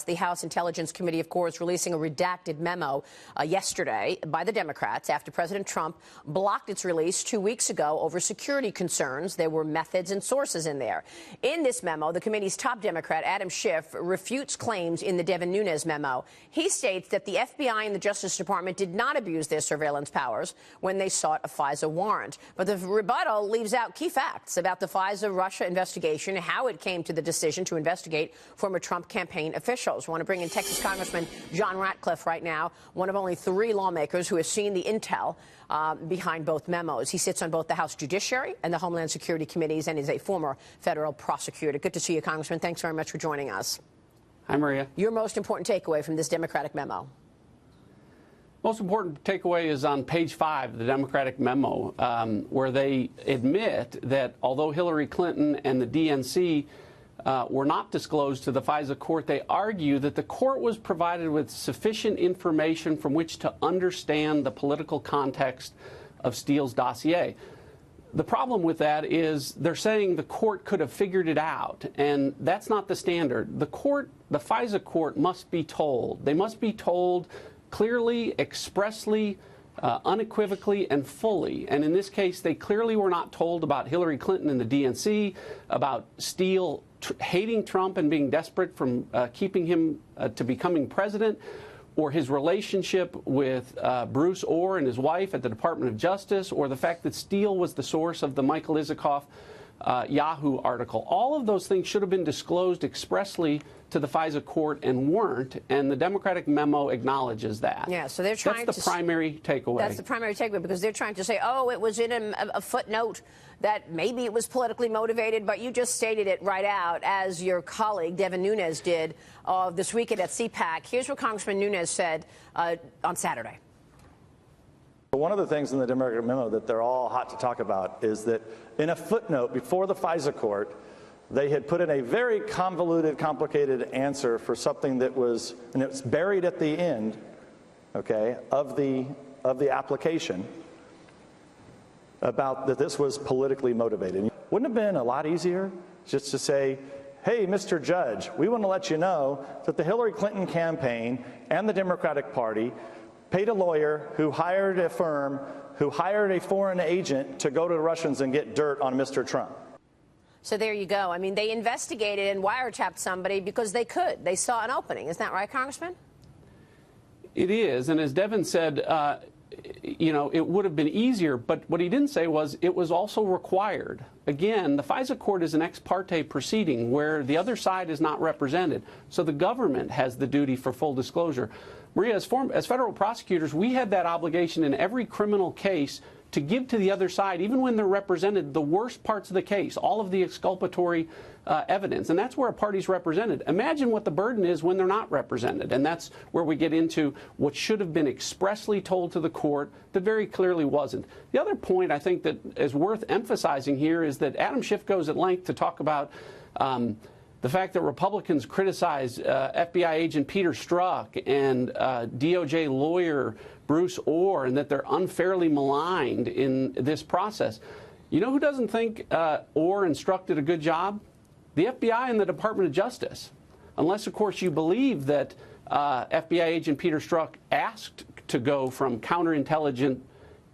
The House Intelligence Committee, of course, releasing a redacted memo yesterday by the Democrats after President Trump blocked its release 2 weeks ago over security concerns. There were methods and sources in there. In this memo, the committee's top Democrat, Adam Schiff, refutes claims in the Devin Nunes memo. He states that the FBI and the Justice Department did not abuse their surveillance powers when they sought a FISA warrant. But the rebuttal leaves out key facts about the FISA-Russia investigation, how it came to the decision to investigate former Trump campaign officials. I want to bring in Texas Congressman John Ratcliffe right now, one of only 3 lawmakers who has seen the intel behind both memos. He sits on both the House Judiciary and the Homeland Security Committees and is a former federal prosecutor. Good to see you, Congressman. Thanks very much for joining us. Hi, Maria. Your most important takeaway from this Democratic memo? Most important takeaway is on page 5 of the Democratic memo, where they admit that although Hillary Clinton and the DNC were not disclosed to the FISA court, they argue that the court was provided with sufficient information from which to understand the political context of Steele's dossier. The problem with that is they're saying the court could have figured it out, and that's not the standard. The FISA court must be told. They must be told clearly, expressly, unequivocally and fully. And in this case, they clearly were not told about Hillary Clinton and the DNC, about Steele hating Trump and being desperate from keeping him to becoming president, or his relationship with Bruce Orr and his wife at the Department of Justice, or the fact that Steele was the source of the Michael Isikoff Yahoo article. All of those things should have been disclosed expressly to the FISA court and weren't, and the Democratic memo acknowledges that. Yeah, so they're trying That's the primary takeaway. That's the primary takeaway, because they're trying to say, oh, it was in a footnote that maybe it was politically motivated, but you just stated it right out, as your colleague Devin Nunes did this weekend at CPAC. Here's what Congressman Nunes said on Saturday. One of the things in the Democratic memo that they're all hot to talk about is that in a footnote before the FISA court, they had put in a very convoluted, complicated answer for something that was, and it's buried at the end, okay, of the application, about that this was politically motivated. Wouldn't it have been a lot easier just to say, hey, Mr. Judge, we want to let you know that the Hillary Clinton campaign and the Democratic Party paid a lawyer who hired a firm, who hired a foreign agent to go to the Russians and get dirt on Mr. Trump. So there you go. I mean, they investigated and wiretapped somebody because they could. They saw an opening. Isn't that right, Congressman? It is. And as Devin said, you know, it would have been easier. But what he didn't say was it was also required. Again, the FISA court is an ex parte proceeding where the other side is not represented. So the government has the duty for full disclosure. Maria, as federal prosecutors, we had that obligation in every criminal case to give to the other side, even when they're represented, the worst parts of the case, all of the exculpatory evidence. And that's where a party's represented. Imagine what the burden is when they're not represented. And that's where we get into what should have been expressly told to the court that very clearly wasn't. The other point I think that is worth emphasizing here is that Adam Schiff goes at length to talk about the fact that Republicans criticize FBI agent Peter Strzok and DOJ lawyer Bruce Orr, and that they're unfairly maligned in this process. You know who doesn't think Orr and Strzok did a good job? The FBI and the Department of Justice. Unless, of course, you believe that FBI agent Peter Strzok asked to go from counterintelligence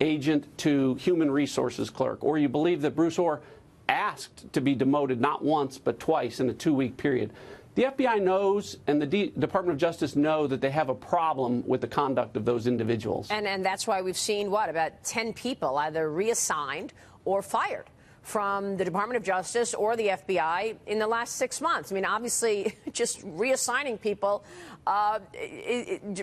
agent to human resources clerk, or you believe that Bruce Orr asked to be demoted not once but twice in a 2-week period. The FBI knows and the Department of Justice know that they have a problem with the conduct of those individuals. And that's why we've seen, what, about 10 people either reassigned or fired from the Department of Justice or the FBI in the last 6 months. I mean, obviously, just reassigning people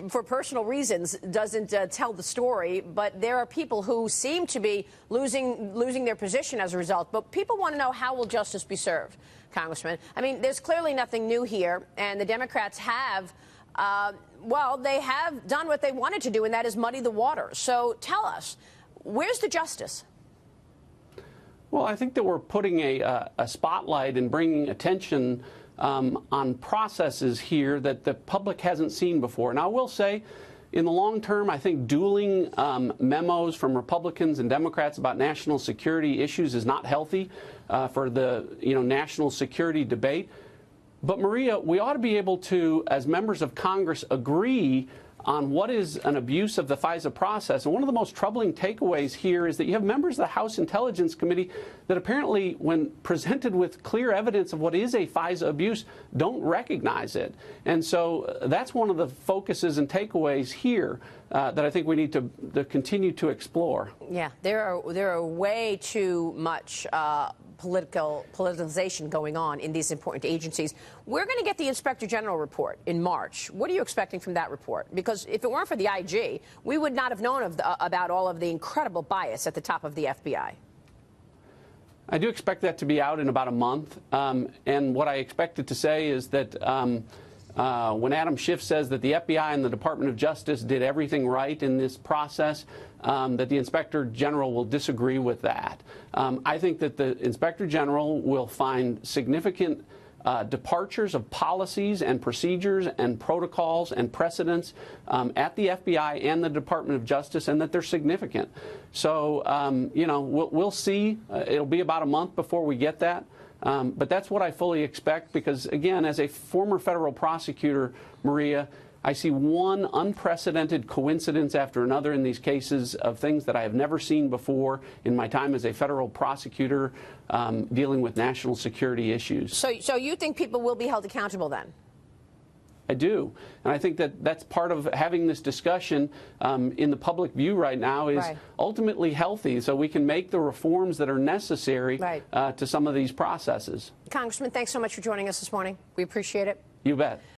for personal reasons doesn't tell the story, but there are people who seem to be losing their position as a result. But people want to know, how will justice be served, Congressman? I mean, there's clearly nothing new here, and the Democrats have, well, they have done what they wanted to do, and that is muddy the water. So tell us, where's the justice? Well, I think that we're putting a spotlight and bringing attention on processes here that the public hasn't seen before. And I will say, in the long term, I think dueling memos from Republicans and Democrats about national security issues is not healthy for the national security debate. But, Maria, we ought to be able to, as members of Congress, agree on what is an abuse of the FISA process. And one of the most troubling takeaways here is that you have members of the House Intelligence Committee that apparently, when presented with clear evidence of what is a FISA abuse, don't recognize it. And so that's one of the focuses and takeaways here that I think we need to continue to explore. Yeah, there are way too much politicalization going on in these important agencies. We're going to get the Inspector General report in March. What are you expecting from that report? Because if it weren't for the IG, we would not have known about all of the incredible bias at the top of the FBI. I do expect that to be out in about a month. And what I expect it to say is that when Adam Schiff says that the FBI and the Department of Justice did everything right in this process, that the Inspector General will disagree with that. I think that the Inspector General will find significant departures of policies and procedures and protocols and precedents at the FBI and the Department of Justice, and that they're significant. So, you know, we'll see. It'll be about a month before we get that. But that's what I fully expect because, again, as a former federal prosecutor, Maria, I see one unprecedented coincidence after another in these cases of things that I have never seen before in my time as a federal prosecutor dealing with national security issues. So you think people will be held accountable then? I do. And I think that that's part of having this discussion in the public view right now is ultimately healthy so we can make the reforms that are necessary to some of these processes. Congressman, thanks so much for joining us this morning. We appreciate it. You bet.